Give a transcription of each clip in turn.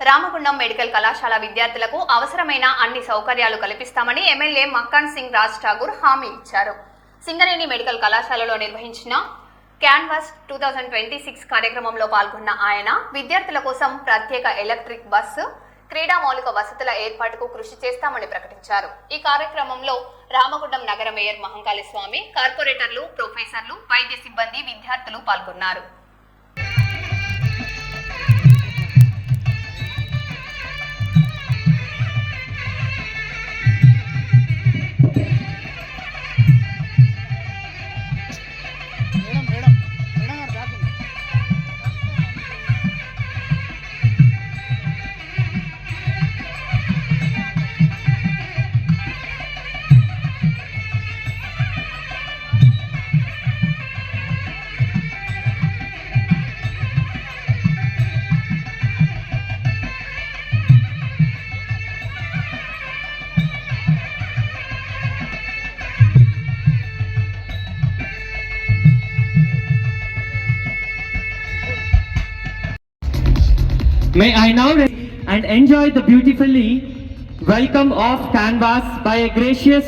Ramagundam medical కళాశాల విద్యార్థులకు అవసరమైన అన్ని సౌకర్యాలు కల్పిస్తామని ఎమ్మెల్యే మక్కాన్ సింగ్ రాజ్ ఠాగూర్ హామీ ఇచ్చారు. సింగరేణి మెడికల్ కళాశాలలో నిర్వహించిన క్యాన్వాస్ 2026 కార్యక్రమంలో పాల్గొన్న ఆయన విద్యార్థుల కోసం ప్రత్యేక ఎలక్ట్రిక్ బస్సు, క్రీడా మౌలిక వసతుల ఏర్పాటుకు కృషి చేస్తామని ప్రకటించారు. ఈ కార్యక్రమంలో రామగుండం నగర మేయర్ మహంకాళి స్వామి, కార్పొరేటర్లు, ప్రొఫెసర్లు, వైద్య సిబ్బంది, విద్యార్థులు పాల్గొన్నారు. May I now and enjoy the beautifully welcome of Canvas by a gracious.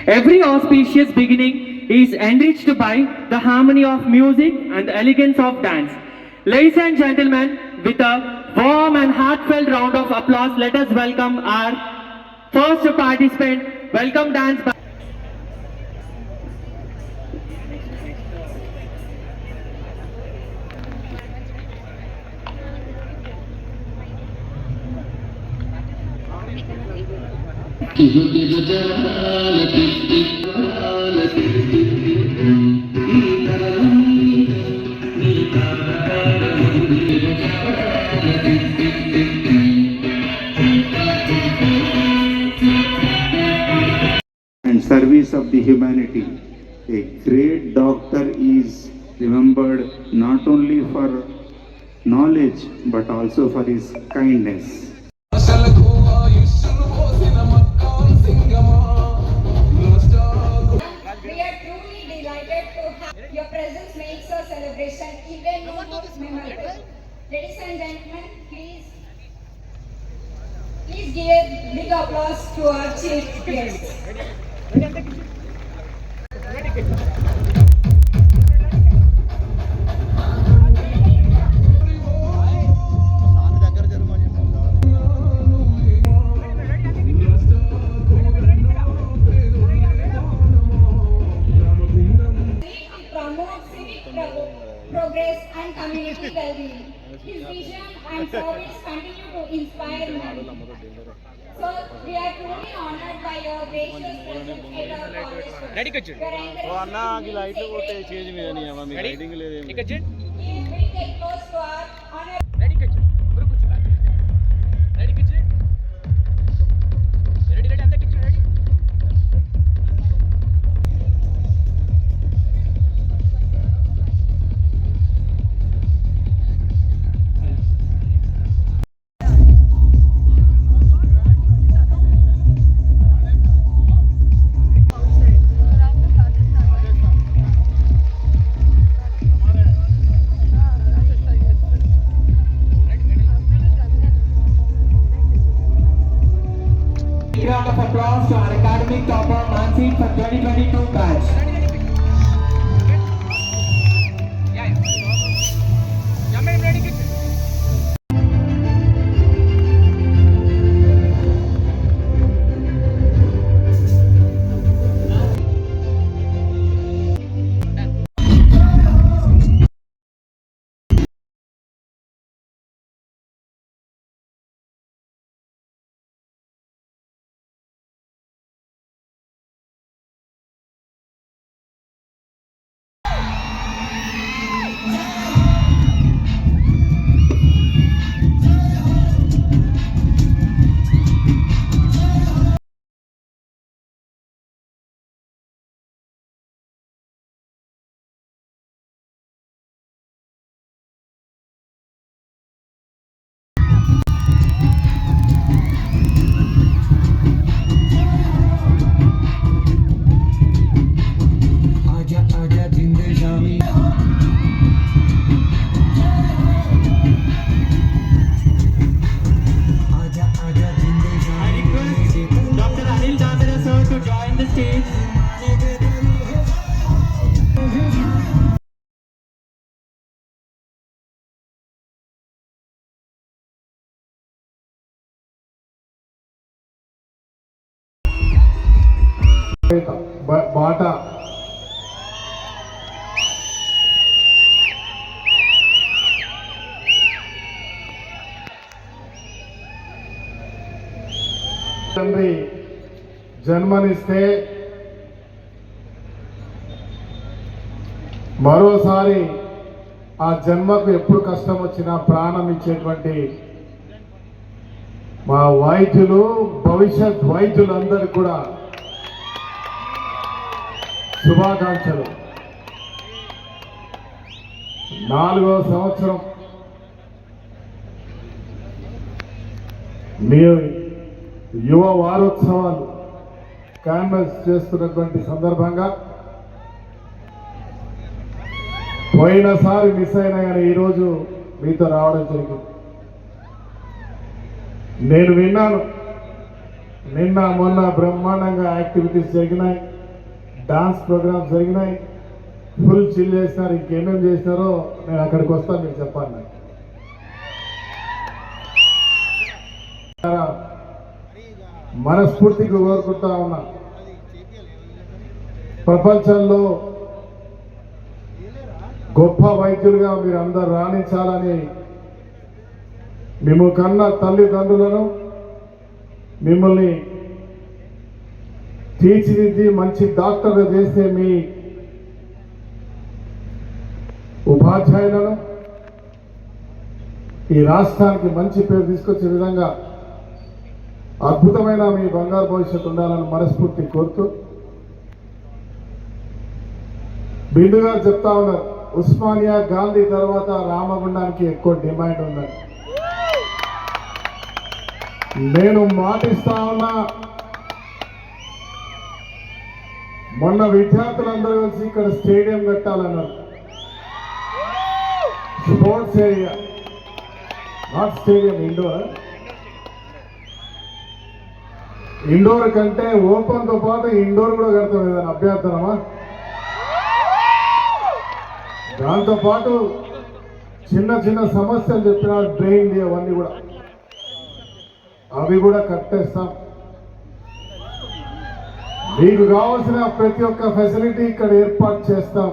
Every auspicious beginning is enriched by the harmony of music and the elegance of dance. Ladies and gentlemen, with a warm and heartfelt round of applause, let us welcome our first participant. Welcome dance by and service of the humanity. A great doctor is remembered not only for knowledge but also for his kindness. We are truly delighted to have your presence makes our celebration even more memorable. Ladies and gentlemen, please give a big applause to our chief guests. Progress and community well-being. His vision and service continue to inspire me. So we are truly honored by your gracious presence at our college. Ready, Kachid? Oh, Anna, you like to change me. Ready? Kachid? Give big applause to our honor. Ready, Kachid? Ready, Kachid? Ready, ready, and Kachid, ready? round of applause to our academic topper Mansi for 2022 batch. Bata తండ్రి జన్మనిస్తే మరోసారి ఆ జన్మకు ఎప్పుడు కష్టం వచ్చినా ప్రాణం ఇచ్చేటువంటి మా వైద్యులు భవిష్యత్ వైద్యులందరికీ కూడా శుభాకాంక్షలు. 4వ సంవత్సరం మీ యువ వారోత్సవాలు క్యాన్వస్ చేస్తున్నటువంటి సందర్భంగా పోయినసారి మిస్ అయినా కానీ ఈరోజు మీతో రావడం జరిగింది. నేను విన్నాను, నిన్న మొన్న బ్రహ్మాండంగా యాక్టివిటీస్ జరిగినాయి, డాన్స్ ప్రోగ్రామ్స్ జరిగినాయి, ఫుల్ చిల్ చేసినారు. ఇంకేమేమి చేసినారో నేను అక్కడికి వస్తాను, మీకు చెప్పాను. మనస్ఫూర్తిగా కోరుకుంటా ఉన్నా, ప్రపంచంలో గొప్ప వైద్యులుగా మీరు అందరు రాణించాలని మేము కన్న తల్లిదండ్రులను మిమ్మల్ని తీర్చిదిద్ది మంచి డాక్టర్లు చేసే మీ ఉపాధ్యాయులను ఈ రాష్ట్రానికి మంచి పేరు తీసుకొచ్చే విధంగా అద్భుతమైన మీ బంగారు భవిష్యత్తు ఉండాలని మనస్ఫూర్తి కోరుతూ, బిందు గారు చెప్తా ఉన్నారు ఉస్మానియా గాంధీ తర్వాత రామగుండానికి ఎక్కువ డిమాండ్ ఉందని. నేను మాటిస్తా ఉన్నా, మొన్న విద్యార్థులందరూ కలిసి ఇక్కడ స్టేడియం కట్టాలన్నారు. Sports area, not stadium, indoor. Indoor కంటే ఓపెన్ తో పాటు ఇండోర్ కూడా కడతాం, ఏదైనా అభ్యర్థనమా? దాంతో పాటు చిన్న చిన్న సమస్యలు చెప్పిన డ్రైన్ అవన్నీ కూడా అవి కూడా కట్టేస్తాం. మీకు కావాల్సిన ప్రతి ఒక్క ఫెసిలిటీ ఇక్కడ ఏర్పాటు చేస్తాం.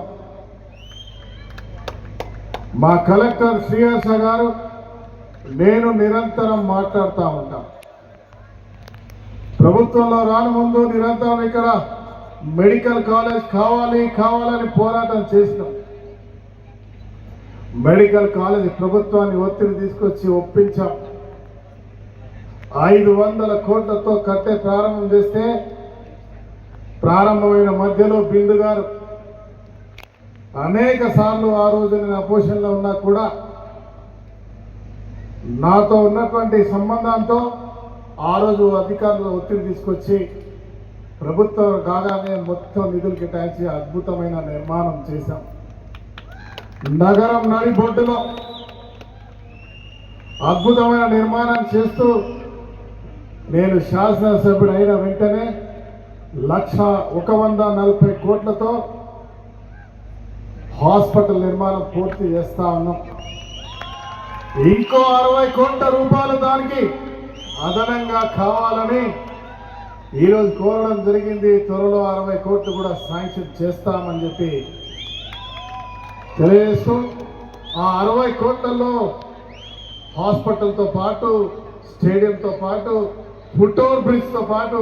మా కలెక్టర్ శ్రీహర్ష గారు, నేను నిరంతరం మాట్లాడుతూ ఉంటాం. ప్రభుత్వంలో రాని ముందు నిరంతరం ఇక్కడ మెడికల్ కాలేజ్ కావాలని పోరాటం చేసినాం. మెడికల్ కాలేజ్ ప్రభుత్వాన్ని ఒత్తిడి తీసుకొచ్చి ఒప్పించాం. 500 కోట్లతో కట్టే ప్రారంభం చేస్తే, ప్రారంభమైన మధ్యలో బిందు గారు అనేక సార్లు, ఆ రోజు నేను అపోజిషన్లో ఉన్నా కూడా, నాతో ఉన్నటువంటి సంబంధంతో ఆ రోజు అధికారులు ఒత్తిడి తీసుకొచ్చి ప్రభుత్వం కాగానే మొత్తం నిధులు కేటాయించి అద్భుతమైన నిర్మాణం చేశాం. నగరం నడిబొడ్డులో అద్భుతమైన నిర్మాణం చేస్తూ, నేను శాసనసభ్యుడు అయిన వెంటనే 140 కోట్లతో హాస్పిటల్ నిర్మాణం పూర్తి చేస్తా ఉన్నాం. ఇంకో 60 కోట్ల రూపాయలు దానికి అదనంగా కావాలని ఈరోజు కోరడం జరిగింది. త్వరలో 60 కోట్లు కూడా శాంక్షన్ చేస్తామని చెప్పి తెలియజేస్తూ, ఆ 60 కోట్లలో హాస్పిటల్తో పాటు, స్టేడియంతో పాటు, ఫుట్ ఓవర్ బ్రిడ్జ్తో పాటు